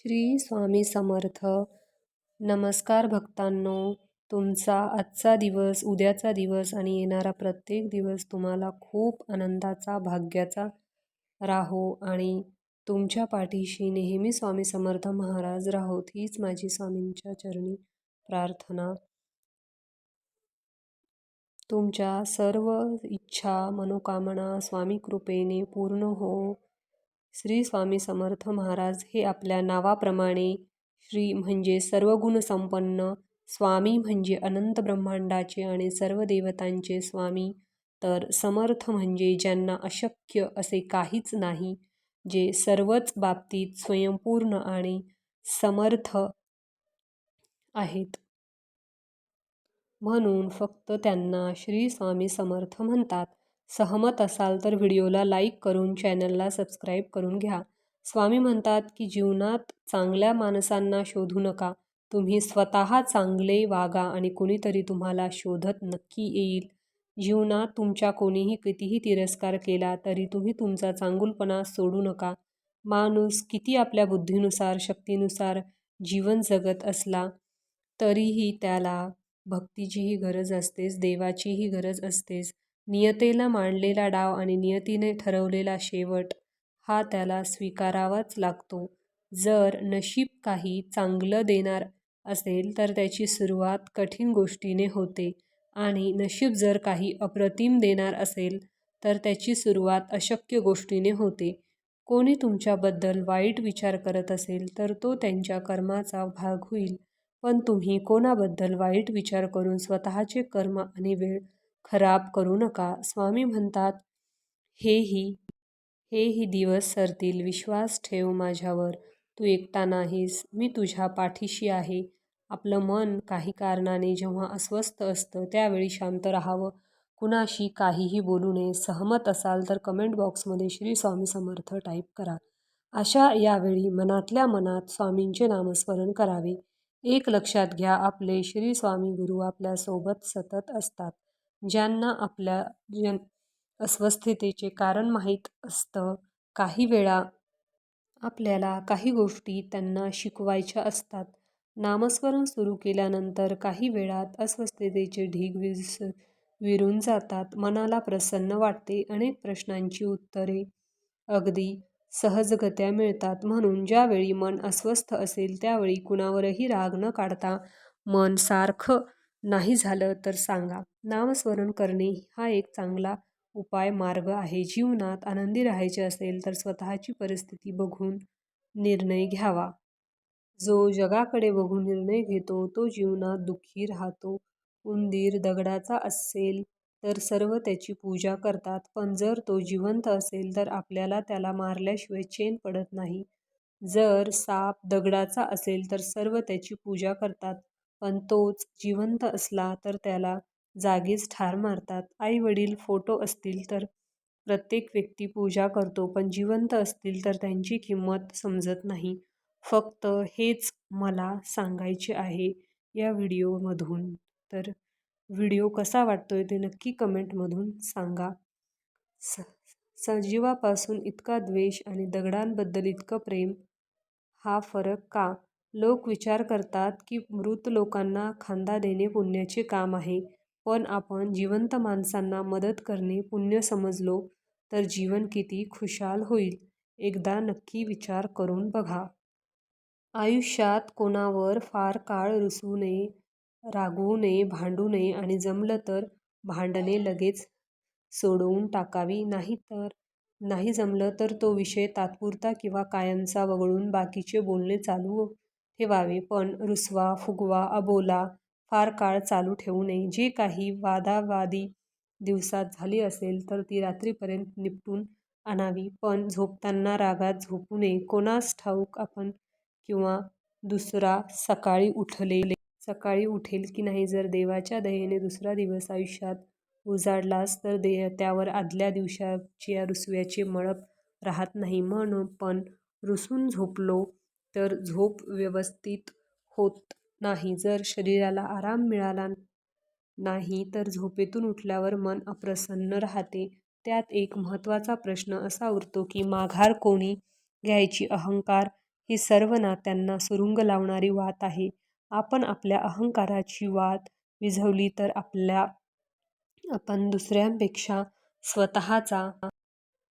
श्री स्वामी समर्थ. नमस्कार भक्तांनो. तुमचा आजचा दिवस, उद्याचा दिवस आणि येणारा प्रत्येक दिवस तुम्हाला खूप आनंदाचा, भाग्याचा राहो आणि तुमच्या पाठीशी नेहमी स्वामी समर्थ महाराज राहोत, हीच माझी स्वामींच्या चरणी प्रार्थना. तुमच्या सर्व इच्छा, मनोकामना स्वामी कृपेने पूर्ण हो. श्री स्वामी समर्थ महाराज हे आपल्या नावाप्रमाणे श्री म्हणजे सर्व गुण संपन्न, स्वामी म्हणजे अनंत ब्रह्मांडाचे आणि सर्व देवतांचे स्वामी, तर समर्थ म्हणजे ज्यांना अशक्य असे काहीच नाही, जे सर्वच बाबतीत स्वयंपूर्ण आणि समर्थ आहेत. म्हणून फक्त त्यांना श्री स्वामी समर्थ म्हणतात. सहमत असाल तर व्हिडिओला लाईक करून चॅनलला सबस्क्राईब करून घ्या. स्वामी म्हणतात की जीवनात चांगल्या माणसांना शोधू नका, तुम्ही स्वतः चांगले वागा आणि कोणीतरी तुम्हाला शोधत नक्की येईल. जीवनात तुमच्या कोणीही कितीही तिरस्कार केला तरी तुम्ही तुमचा चांगुलपणा सोडू नका. माणूस किती आपल्या बुद्धीनुसार, शक्तीनुसार जीवन जगत असला तरीही त्याला भक्तीचीही गरज असतेच, देवाचीही गरज असतेच. नियतीला मांडलेला डाव आणि नियतीने ठरवलेला शेवट हा त्याला स्वीकारावाच लागतो. जर नशीब काही चांगलं देणार असेल तर त्याची सुरुवात कठीण गोष्टीने होते आणि नशीब जर काही अप्रतिम देणार असेल तर त्याची सुरुवात अशक्य गोष्टीने होते. कोणी तुमच्याबद्दल वाईट विचार करत असेल तर तो त्यांच्या कर्माचा भाग होईल, पण तुम्ही कोणाबद्दल वाईट विचार करून स्वतःचे कर्म आणि वेळ खराब करू नका. स्वामी म्हणतात, हेही दिवस सरतील, विश्वास ठेव माझ्यावर, तू एकटा नाहीस, मी तुझ्या पाठीशी आहे. आपलं मन काही कारणाने जेव्हा अस्वस्थ असतं त्यावेळी शांत राहावं, कुणाशी काहीही बोलू नये. सहमत असाल तर कमेंट बॉक्समध्ये श्री स्वामी समर्थ टाईप करा. अशा यावेळी मनातल्या मनात स्वामींचे नामस्मरण करावे. एक लक्षात घ्या, आपले श्री स्वामी गुरु आपल्यासोबत सतत असतात. ज्यांना आपल्या अस्वस्थतेचे कारण माहीत असतं. काही वेळा आपल्याला काही गोष्टी त्यांना शिकवायच्या असतात. नामस्मरण सुरू केल्यानंतर काही वेळात अस्वस्थतेचे ढीग विरून जातात. मनाला प्रसन्न वाटते. अनेक प्रश्नांची उत्तरे अगदी सहजगत्या मिळतात. म्हणून ज्यावेळी मन अस्वस्थ असेल त्यावेळी कुणावरही राग न काढता मन सारखं नाही झालं तर सांगा. नामस्मरण करणे हा एक चांगला उपाय मार्ग आहे. जीवनात आनंदी राहायचे असेल तर स्वतःची परिस्थिती बघून निर्णय घ्यावा. जो जगाकडे बघून निर्णय घेतो तो जीवनात दुःखी राहतो. उंदीर दगडाचा असेल तर सर्व त्याची पूजा करतात, पण जर तो जिवंत असेल तर आपल्याला त्याला मारल्याशिवाय चैन पडत नाही. जर साप दगडाचा असेल तर सर्व त्याची पूजा करतात, पण तोच जिवंत असला तर त्याला जागीच ठार मारतात. आई वडील फोटो असतील तर प्रत्येक व्यक्ती पूजा करतो, पण जिवंत असतील तर त्यांची किंमत समजत नाही. फक्त हेच मला सांगायचे आहे या व्हिडिओमधून. तर व्हिडिओ कसा वाटतोय ते नक्की कमेंटमधून सांगा. सजीवापासून इतका द्वेष आणि दगडांबद्दल इतकं प्रेम, हा फरक का? लोक विचार करतात की मृत लोकांना खांदा देणे पुण्याचे काम आहे, पण आपण जिवंत माणसांना मदत करणे पुण्य समजलो तर जीवन किती खुशाल होईल. एकदा नक्की विचार करून बघा. आयुष्यात कोणावर फार काळ रुसू नये, रागवू नये, भांडू नये आणि जमलं तर भांडणे लगेच सोडवून टाकावी. नाही जमलं तर तो विषय तात्पुरता किंवा कायमचा वगळून बाकीचे बोलणे चालू ठेवावे, पण रुसवा, फुगवा, अबोला फार काळ चालू ठेवू नये. जे काही वादावादी दिवसात झाली असेल तर ती रात्रीपर्यंत निपटून आणावी, पण झोपताना रागात झोपू नये. कोणास ठाऊक आपण किंवा दुसरा सकाळी उठेल की नाही. जर देवाच्या दयेने दुसरा दिवस आयुष्यात उजाडलास तर त्यावर आदल्या दिवसाच्या रुसव्याचे मळप राहत नाही. म्हणून पण रुसून झोपलो तर झोप व्यवस्थित होत नाही. जर शरीराला आराम मिळाला नाही तर झोपेतून उठल्यावर मन अप्रसन्न राहते. त्यात एक महत्त्वाचा प्रश्न असा उरतो की माघार कोणी घ्यायची, अहंकार ही सर्व नात्यांना सुरुंग लावणारी वात आहे. आपण आपल्या अहंकाराची वात विझवली तर आपण दुसऱ्यांपेक्षा स्वतःचा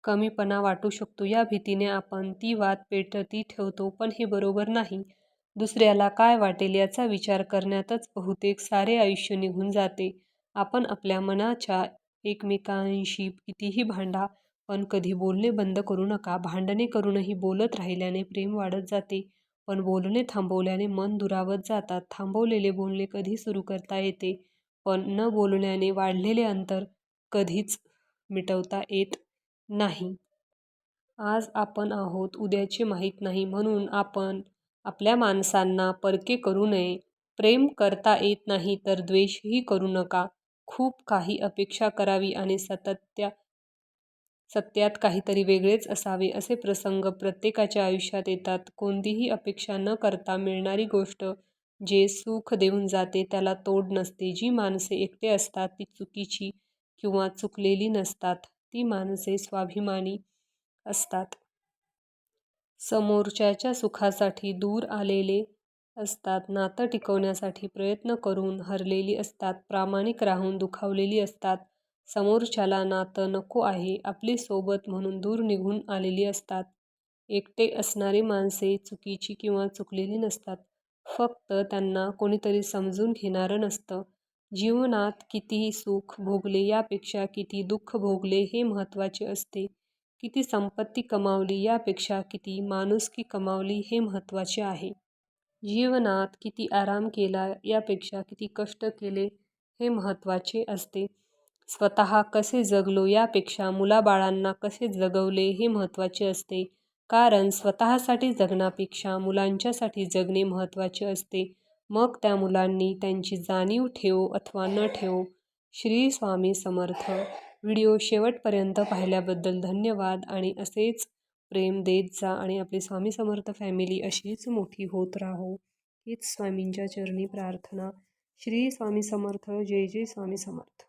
कमीपणा वाटू शकतो. या भीतीने आपण ती वात पेटती ठेवतो, पण हे बरोबर नाही. दुसऱ्याला काय वाटेल याचा विचार करण्यातच बहुतेक सारे आयुष्य निघून जाते. आपण आपल्या मनाच्या एकमेकांशी कितीही भांडा, पण कधी बोलणे बंद करू नका. भांडणे करूनही बोलत राहिल्याने प्रेम वाढत जाते, पण बोलणे थांबवल्याने मन दुरावत जातात. थांबवलेले बोलणे कधी सुरू करता येते, पण न बोलण्याने वाढलेले अंतर कधीच मिटवता येत नाही. आज आपण आहोत, उद्याचे माहीत नाही, म्हणून आपण आपल्या माणसांना परके करू नये. प्रेम करता येत नाही तर द्वेषही करू नका. खूप काही अपेक्षा करावी आणि सत्यात काहीतरी वेगळेच असावे असे प्रसंग प्रत्येकाच्या आयुष्यात येतात. कोणतीही अपेक्षा न करता मिळणारी गोष्ट जे सुख देऊन जाते त्याला तोड नसते. जी माणसे एकटे असतात ती चुकीची किंवा चुकलेली नसतात. ती माणसे स्वाभिमानी असतात. समोरच्याच्या सुखासाठी दूर आलेले असतात. नातं टिकवण्यासाठी प्रयत्न करून हरलेली असतात. प्रामाणिक राहून दुखावलेली असतात. समोरच्याला नातं नको आहे आपली सोबत म्हणून दूर निघून आलेली असतात. एकटे असणारी माणसे चुकीची किंवा चुकलेली नसतात. फक्त त्यांना कोणीतरी समजून घेणारं नसतं. जीवनात किती सुख भोगले यापेक्षा किती दुःख भोगले हे महत्त्वाचे असते. किती संपत्ती कमावली यापेक्षा किती माणुसकी कमावली हे महत्त्वाचे आहे. जीवनात किती आराम केला यापेक्षा किती कष्ट केले हे महत्त्वाचे असते. स्वतः कसे जगलो यापेक्षा मुलाबाळांना कसे जगवले हे महत्त्वाचे असते. कारण स्वतःसाठी जगण्यापेक्षा मुलांच्यासाठी जगणे महत्त्वाचे असते. मग त्या मुलांनी त्यांची जाणीव ठेवो अथवा न ठेवो. श्री स्वामी समर्थ. व्हिडिओ शेवटपर्यंत पाहिल्याबद्दल धन्यवाद आणि असेच प्रेम देत जा आणि आपली स्वामी समर्थ फॅमिली अशीच मोठी होत राहो हीच स्वामींच्या चरणी प्रार्थना. श्री स्वामी समर्थ. जय जय स्वामी समर्थ.